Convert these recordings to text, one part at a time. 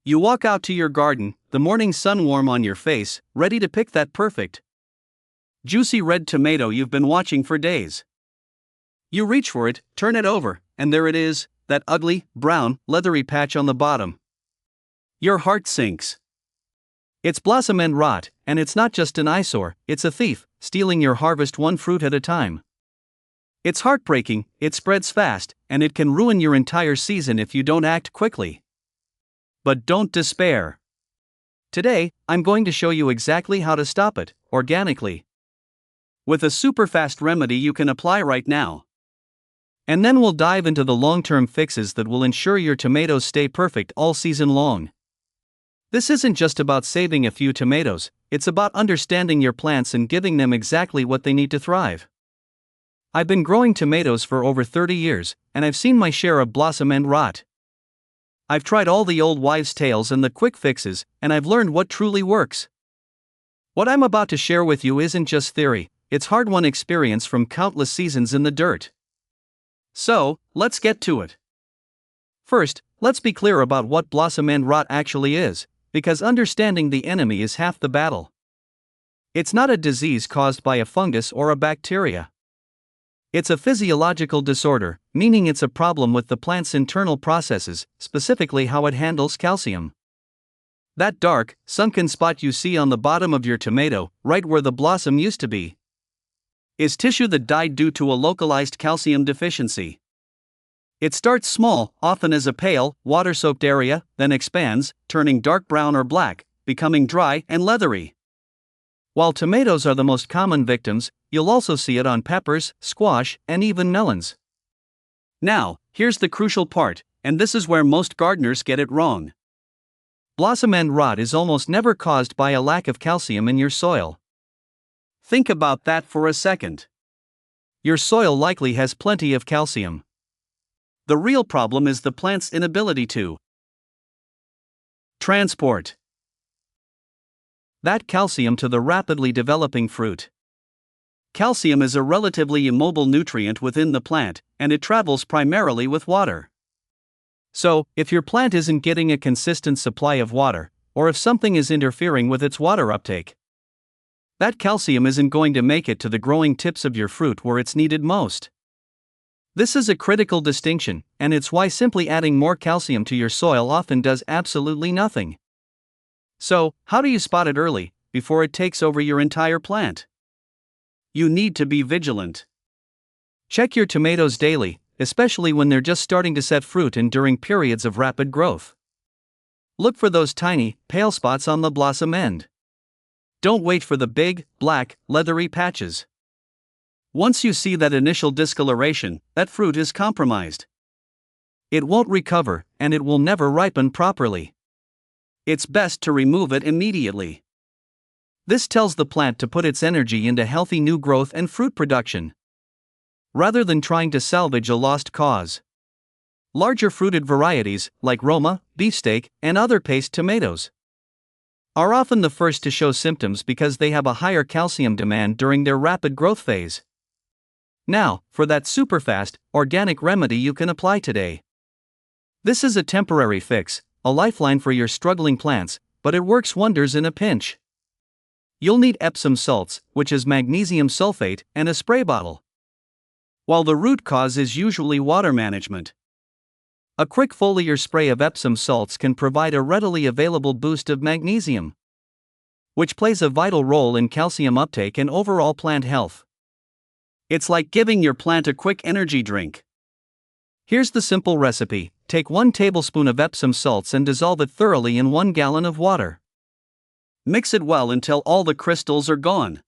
You walk out to your garden, the morning sun warm on your face, ready to pick that perfect, juicy red tomato you've been watching for days. You reach for it, turn it over, and there it is, that ugly, brown, leathery patch on the bottom. Your heart sinks. It's blossom end rot, and it's not just an eyesore, it's a thief, stealing your harvest one fruit at a time. It's heartbreaking, it spreads fast, and it can ruin your entire season if you don't act quickly. But don't despair. Today, I'm going to show you exactly how to stop it, organically, with a super fast remedy you can apply right now. And then we'll dive into the long-term fixes that will ensure your tomatoes stay perfect all season long. This isn't just about saving a few tomatoes, it's about understanding your plants and giving them exactly what they need to thrive. I've been growing tomatoes for over 30 years, and I've seen my share of blossom end rot. I've tried all the old wives' tales and the quick fixes, and I've learned what truly works. What I'm about to share with you isn't just theory, it's hard-won experience from countless seasons in the dirt. So, let's get to it. First, let's be clear about what blossom end rot actually is, because understanding the enemy is half the battle. It's not a disease caused by a fungus or a bacteria. It's a physiological disorder, meaning it's a problem with the plant's internal processes, specifically how it handles calcium. That dark, sunken spot you see on the bottom of your tomato, right where the blossom used to be, is tissue that died due to a localized calcium deficiency. It starts small, often as a pale, water-soaked area, then expands, turning dark brown or black, becoming dry and leathery. While tomatoes are the most common victims, you'll also see it on peppers, squash, and even melons. Now, here's the crucial part, and this is where most gardeners get it wrong. Blossom end rot is almost never caused by a lack of calcium in your soil. Think about that for a second. Your soil likely has plenty of calcium. The real problem is the plant's inability to transport that calcium to the rapidly developing fruit. Calcium is a relatively immobile nutrient within the plant, and it travels primarily with water. So, if your plant isn't getting a consistent supply of water, or if something is interfering with its water uptake, that calcium isn't going to make it to the growing tips of your fruit where it's needed most. This is a critical distinction, and it's why simply adding more calcium to your soil often does absolutely nothing. So, how do you spot it early, before it takes over your entire plant? You need to be vigilant. Check your tomatoes daily, especially when they're just starting to set fruit and during periods of rapid growth. Look for those tiny, pale spots on the blossom end. Don't wait for the big, black, leathery patches. Once you see that initial discoloration, that fruit is compromised. It won't recover, and it will never ripen properly. It's best to remove it immediately. This tells the plant to put its energy into healthy new growth and fruit production, rather than trying to salvage a lost cause. Larger fruited varieties, like Roma, beefsteak, and other paste tomatoes, are often the first to show symptoms because they have a higher calcium demand during their rapid growth phase. Now, for that super fast, organic remedy you can apply today. This is a temporary fix, a lifeline for your struggling plants, but it works wonders in a pinch. You'll need Epsom salts, which is magnesium sulfate, and a spray bottle. While the root cause is usually water management, a quick foliar spray of Epsom salts can provide a readily available boost of magnesium, which plays a vital role in calcium uptake and overall plant health. It's like giving your plant a quick energy drink. Here's the simple recipe. Take 1 tablespoon of Epsom salts and dissolve it thoroughly in 1 gallon of water. Mix it well until all the crystals are gone.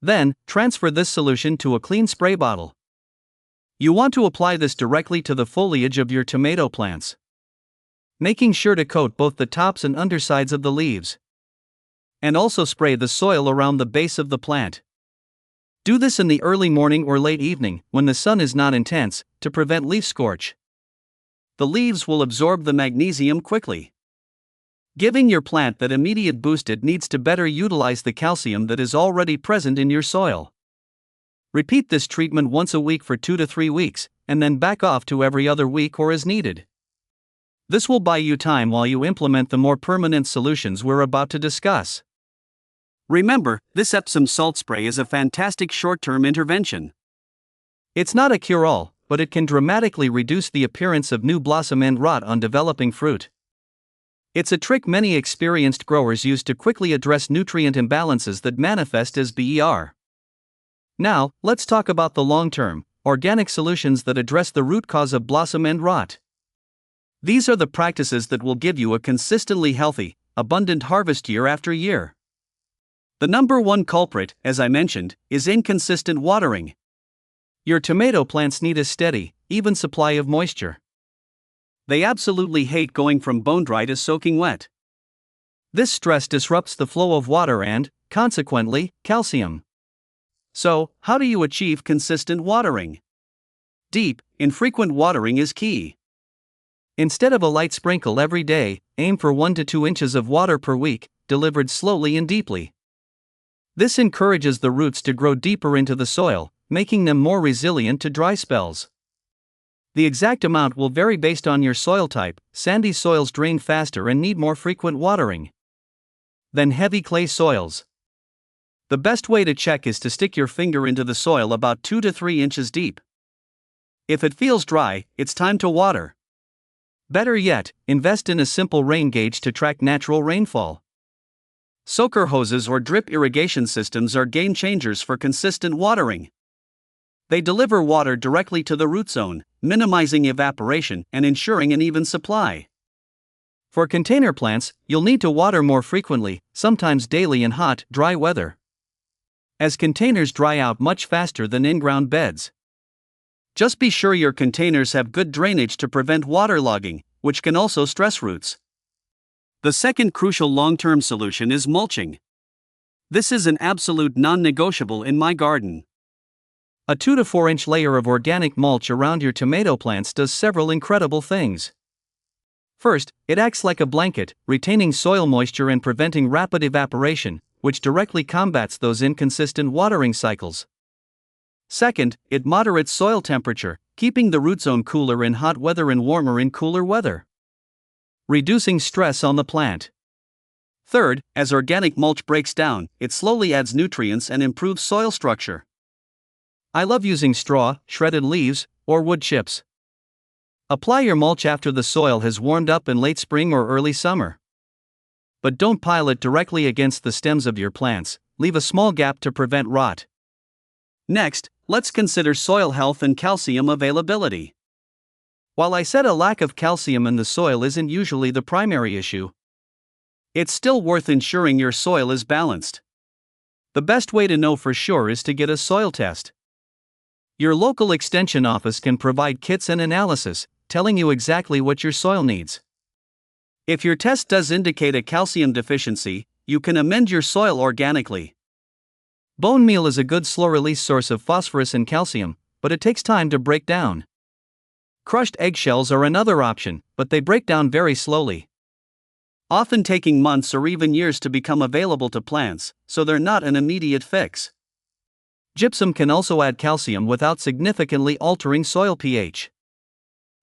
Then, transfer this solution to a clean spray bottle. You want to apply this directly to the foliage of your tomato plants, making sure to coat both the tops and undersides of the leaves, and also spray the soil around the base of the plant. Do this in the early morning or late evening, when the sun is not intense, to prevent leaf scorch. The leaves will absorb the magnesium quickly, giving your plant that immediate boost it needs to better utilize the calcium that is already present in your soil. Repeat this treatment once a week for 2 to 3 weeks, and then back off to every other week or as needed. This will buy you time while you implement the more permanent solutions we're about to discuss. Remember, this Epsom salt spray is a fantastic short-term intervention. It's not a cure-all, but it can dramatically reduce the appearance of new blossom end rot on developing fruit. It's a trick many experienced growers use to quickly address nutrient imbalances that manifest as BER. Now, let's talk about the long-term, organic solutions that address the root cause of blossom end rot. These are the practices that will give you a consistently healthy, abundant harvest year after year. The number one culprit, as I mentioned, is inconsistent watering. Your tomato plants need a steady, even supply of moisture. They absolutely hate going from bone dry to soaking wet. This stress disrupts the flow of water and, consequently, calcium. So, how do you achieve consistent watering? Deep, infrequent watering is key. Instead of a light sprinkle every day, aim for 1 to 2 inches of water per week, delivered slowly and deeply. This encourages the roots to grow deeper into the soil, making them more resilient to dry spells. The exact amount will vary based on your soil type. Sandy soils drain faster and need more frequent watering than heavy clay soils. The best way to check is to stick your finger into the soil about 2 to 3 inches deep. If it feels dry, it's time to water. Better yet, invest in a simple rain gauge to track natural rainfall. Soaker hoses or drip irrigation systems are game changers for consistent watering. They deliver water directly to the root zone, minimizing evaporation and ensuring an even supply. For container plants, you'll need to water more frequently, sometimes daily in hot, dry weather, as containers dry out much faster than in-ground beds. Just be sure your containers have good drainage to prevent waterlogging, which can also stress roots. The second crucial long-term solution is mulching. This is an absolute non-negotiable in my garden. A 2 to 4 inch layer of organic mulch around your tomato plants does several incredible things. First, it acts like a blanket, retaining soil moisture and preventing rapid evaporation, which directly combats those inconsistent watering cycles. Second, it moderates soil temperature, keeping the root zone cooler in hot weather and warmer in cooler weather, reducing stress on the plant. Third, as organic mulch breaks down, it slowly adds nutrients and improves soil structure. I love using straw, shredded leaves, or wood chips. Apply your mulch after the soil has warmed up in late spring or early summer. But don't pile it directly against the stems of your plants, leave a small gap to prevent rot. Next, let's consider soil health and calcium availability. While I said a lack of calcium in the soil isn't usually the primary issue, it's still worth ensuring your soil is balanced. The best way to know for sure is to get a soil test. Your local extension office can provide kits and analysis, telling you exactly what your soil needs. If your test does indicate a calcium deficiency, you can amend your soil organically. Bone meal is a good slow-release source of phosphorus and calcium, but it takes time to break down. Crushed eggshells are another option, but they break down very slowly, often taking months or even years to become available to plants, so they're not an immediate fix. Gypsum can also add calcium without significantly altering soil pH.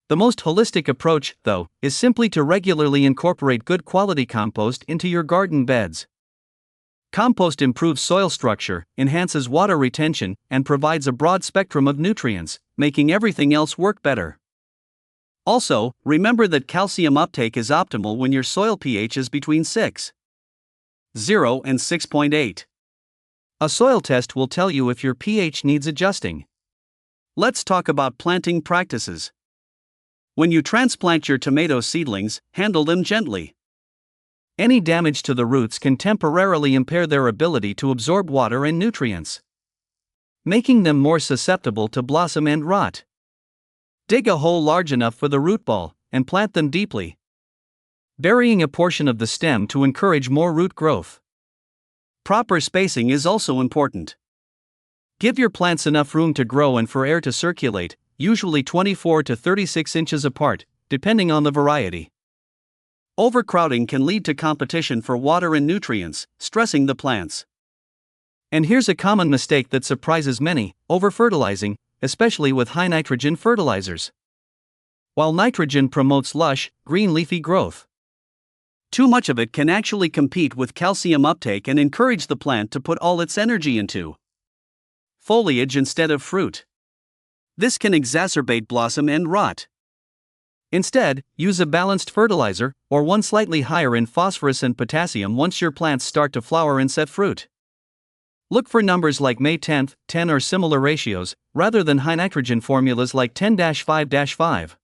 The most holistic approach, though, is simply to regularly incorporate good quality compost into your garden beds. Compost improves soil structure, enhances water retention, and provides a broad spectrum of nutrients, making everything else work better. Also, remember that calcium uptake is optimal when your soil pH is between 6.0 and 6.8. A soil test will tell you if your pH needs adjusting. Let's talk about planting practices. When you transplant your tomato seedlings, handle them gently. Any damage to the roots can temporarily impair their ability to absorb water and nutrients, making them more susceptible to blossom end rot. Dig a hole large enough for the root ball, and plant them deeply, burying a portion of the stem to encourage more root growth. Proper spacing is also important. Give your plants enough room to grow and for air to circulate, usually 24 to 36 inches apart, depending on the variety. Overcrowding can lead to competition for water and nutrients, stressing the plants. And here's a common mistake that surprises many: overfertilizing, especially with high nitrogen fertilizers. while nitrogen promotes lush, green leafy growth. Too much of it can actually compete with calcium uptake and encourage the plant to put all its energy into foliage instead of fruit. This can exacerbate blossom end rot. Instead, use a balanced fertilizer, or one slightly higher in phosphorus and potassium once your plants start to flower and set fruit. Look for numbers like May 10, 10 or similar ratios, rather than high nitrogen formulas like 10-5-5.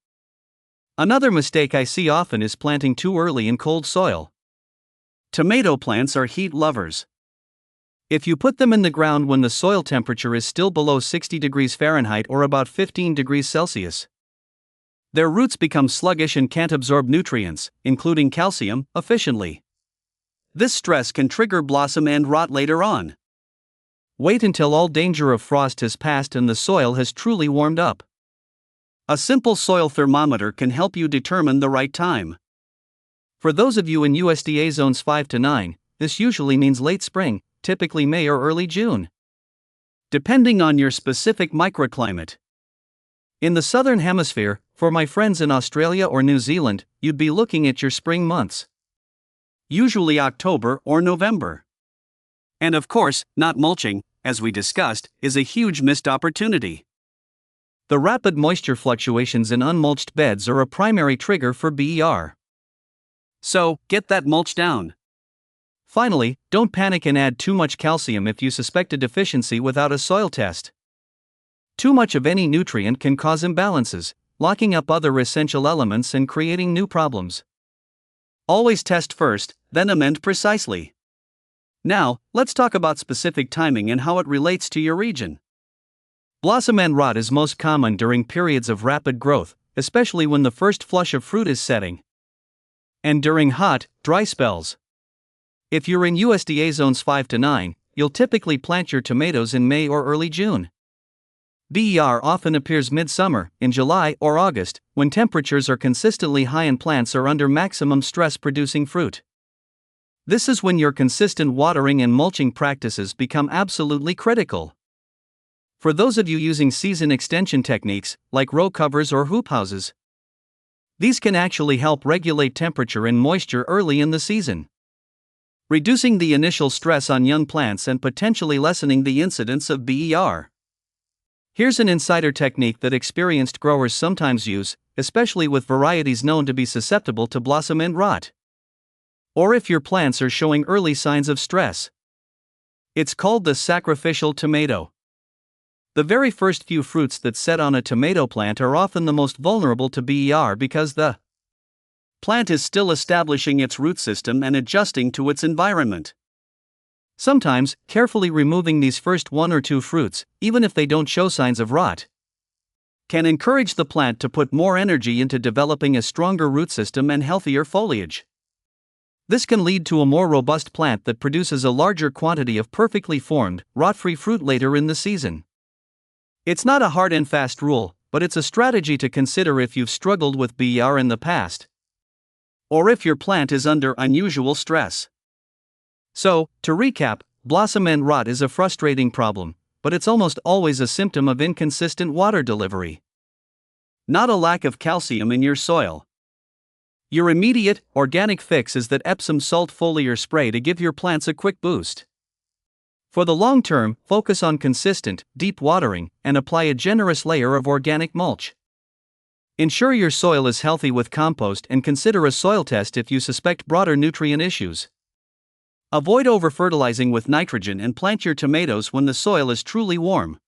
Another mistake I see often is planting too early in cold soil. Tomato plants are heat lovers. If you put them in the ground when the soil temperature is still below 60 degrees Fahrenheit or about 15 degrees Celsius, their roots become sluggish and can't absorb nutrients, including calcium, efficiently. This stress can trigger blossom end rot later on. Wait until all danger of frost has passed and the soil has truly warmed up. A simple soil thermometer can help you determine the right time. For those of you in USDA zones 5 to 9, this usually means late spring, typically May or early June, depending on your specific microclimate. In the Southern Hemisphere, for my friends in Australia or New Zealand, you'd be looking at your spring months, usually October or November. And of course, not mulching, as we discussed, is a huge missed opportunity. The rapid moisture fluctuations in unmulched beds are a primary trigger for BER. So, get that mulch down. Finally, don't panic and add too much calcium if you suspect a deficiency without a soil test. Too much of any nutrient can cause imbalances, locking up other essential elements and creating new problems. Always test first, then amend precisely. Now, let's talk about specific timing and how it relates to your region. Blossom end rot is most common during periods of rapid growth, especially when the first flush of fruit is setting, and during hot, dry spells. If you're in USDA zones 5 to 9, you'll typically plant your tomatoes in May or early June. BER often appears midsummer, in July or August, when temperatures are consistently high and plants are under maximum stress producing fruit. This is when your consistent watering and mulching practices become absolutely critical. For those of you using season extension techniques, like row covers or hoop houses, these can actually help regulate temperature and moisture early in the season, reducing the initial stress on young plants and potentially lessening the incidence of BER. Here's an insider technique that experienced growers sometimes use, especially with varieties known to be susceptible to blossom end rot, or if your plants are showing early signs of stress. It's called the sacrificial tomato. The very first few fruits that set on a tomato plant are often the most vulnerable to BER because the plant is still establishing its root system and adjusting to its environment. Sometimes, carefully removing these first 1 or 2 fruits, even if they don't show signs of rot, can encourage the plant to put more energy into developing a stronger root system and healthier foliage. This can lead to a more robust plant that produces a larger quantity of perfectly formed, rot-free fruit later in the season. It's not a hard and fast rule, but it's a strategy to consider if you've struggled with BER in the past, or if your plant is under unusual stress. So, to recap, blossom end rot is a frustrating problem, but it's almost always a symptom of inconsistent water delivery, not a lack of calcium in your soil. Your immediate, organic fix is that Epsom salt foliar spray to give your plants a quick boost. For the long term, focus on consistent, deep watering, and apply a generous layer of organic mulch. Ensure your soil is healthy with compost and consider a soil test if you suspect broader nutrient issues. Avoid over-fertilizing with nitrogen and plant your tomatoes when the soil is truly warm.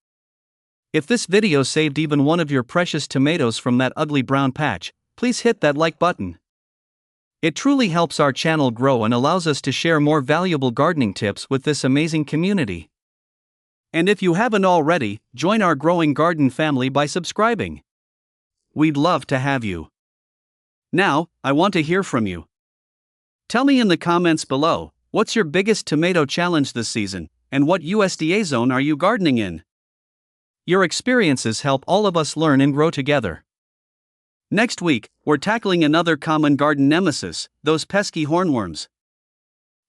If this video saved even one of your precious tomatoes from that ugly brown patch, please hit that like button. It truly helps our channel grow and allows us to share more valuable gardening tips with this amazing community. And if you haven't already, join our growing garden family by subscribing. We'd love to have you. Now, I want to hear from you. Tell me in the comments below, what's your biggest tomato challenge this season, and what USDA zone are you gardening in? Your experiences help all of us learn and grow together. Next week, we're tackling another common garden nemesis, those pesky hornworms.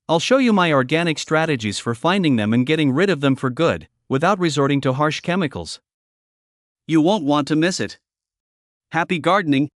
I'll show you my organic strategies for finding them and getting rid of them for good, without resorting to harsh chemicals. You won't want to miss it. Happy gardening!